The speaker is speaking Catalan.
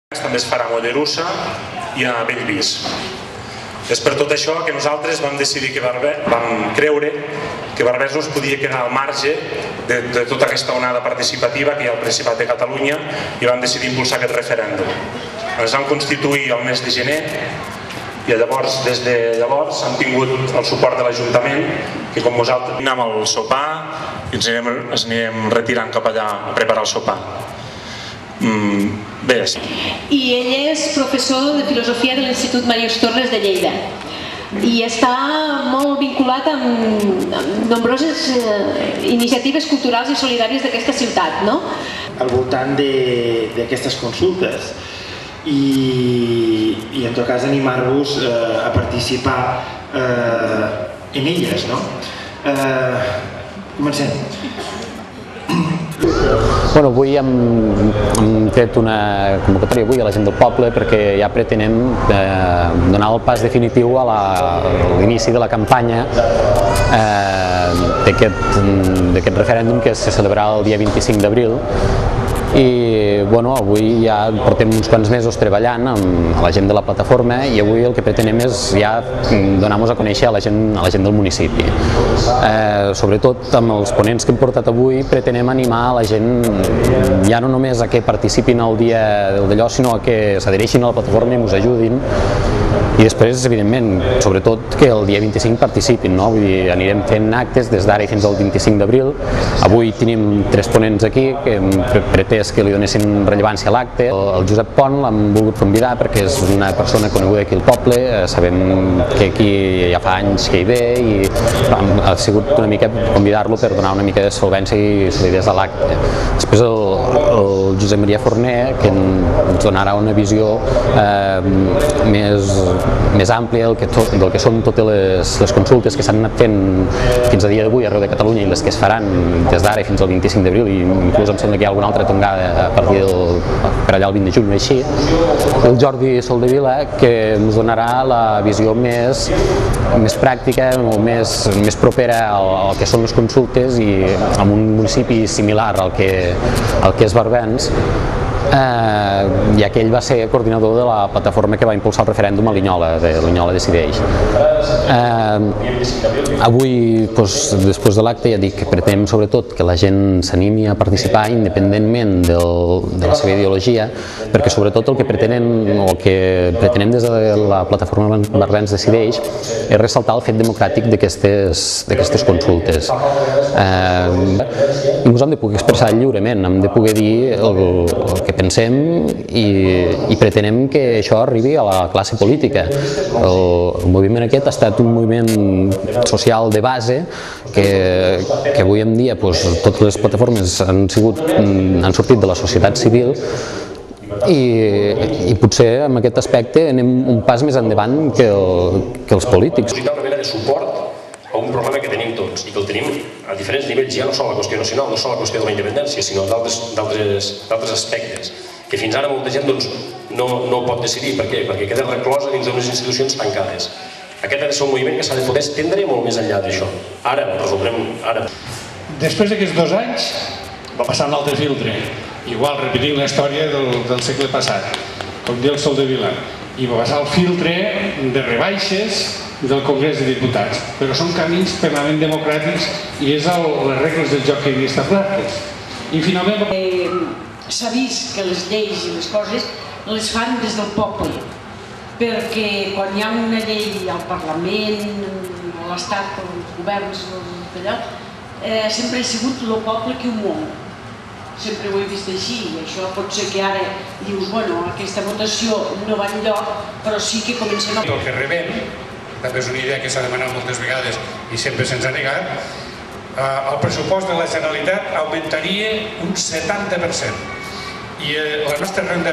També es farà a Mollerussa i a Bellvís. És per tot això que nosaltres vam decidir vam creure que Barbès no es podia quedar al marge de tota aquesta onada participativa que hi ha al Principat de Catalunya i vam decidir impulsar aquest referèndum. Ens vam constituir el mes de gener i llavors, des de llavors hem tingut el suport de l'Ajuntament, que com vosaltres anem al sopar i ens anirem retirant cap allà a preparar el sopar. Bé. I ell és professor de filosofia de l'Institut Màrius Torres de Lleida i està molt vinculat amb nombroses iniciatives culturals i solidàries d'aquesta ciutat, no? Al voltant d'aquestes consultes i en tot cas animar-vos a participar en elles, no? Comencem. Bueno, avui hem fet una convocatòria avui a la gent del poble perquè ja pretenem donar el pas definitiu a l'inici de la campanya d'aquest referèndum que se celebrarà el dia 25 d'abril. I bueno, avui ja portem uns quants mesos treballant amb la gent de la plataforma i avui el que pretenem és ja donar-nos a conèixer a la gent del municipi. Sobretot amb els ponents que hem portat avui pretenem animar a la gent ja no només a que participin al dia d'allò, sinó a que s'adhereixin a la plataforma i ens ajudin. I després, evidentment, sobretot que el dia 25 participin, no? Vull dir, anirem fent actes des d'ara fins al 25 d'abril. Avui tenim 3 ponents aquí que hem pretès que li donessin rellevància a l'acte. El Josep Pont l'hem volgut convidar perquè és una persona coneguda aquí al poble, sabem que aquí ja fa anys que hi ve i ha sigut una mica convidar-lo per donar una mica de solvència i solidesa a l'acte. Després el Josep Maria Forner, que ens donarà una visió més àmplia del que són totes les consultes que s'han anat fent fins a dia d'avui arreu de Catalunya i les que es faran des d'ara fins al 25 d'abril i inclús em sembla que hi ha alguna altra tongada a partir per allà el 20 de juny o així. El Jordi Soldevila, que ens donarà la visió més pràctica, més propera al que són les consultes i en un municipi similar al que és Barbens, ja que ell va ser coordinador de la plataforma que va impulsar el referèndum a Linyola, de Linyola Decideix. Avui, després de l'acte, ja dic que pretenem sobretot que la gent s'animi a participar independentment de la seva ideologia, perquè sobretot el que pretenem des de la plataforma Barbens Decideix és ressaltar el fet democràtic d'aquestes consultes. I ens hem de poder expressar lliurement, hem de poder dir el que pensem i pretenem que això arribi a la classe política. El moviment aquest ha estat un moviment social de base que avui en dia totes les plataformes han sortit de la societat civil i potser en aquest aspecte anem un pas més endavant que els polítics. Una mena de suport a un problema que tenim tots i que el tenim a diferents nivells, ja no sols la qüestió nacional, no sols la qüestió de la independència, sinó d'altres aspectes que fins ara molta gent no pot decidir. Per què? Perquè queda reclosa dins d'unes institucions tancades. Aquest ha de ser un moviment que s'ha de poder estendre molt més enllà d'això. Ara, ho resoldrem ara. Després d'aquests 2 anys va passar un altre filtre, igual repetint la història del segle passat, com diu el Soldevila, i va passar el filtre de rebaixes del Congrés de Diputats, però són camins plenament democràtics i és les regles del joc que hi havia establertes. I finalment s'ha vist que les lleis i les coses les fan des del poble, perquè quan hi ha una llei al Parlament, a l'Estat, als governs, sempre ha sigut el poble qui ho mou. Sempre ho he vist així, i això pot ser que ara dius, bueno, aquesta votació no va enlloc, però sí que comencem a... El que rebem, també és una idea que s'ha demanat moltes vegades i sempre se'ns ha negat, el pressupost de la Generalitat augmentaria un 70% i la nostra renda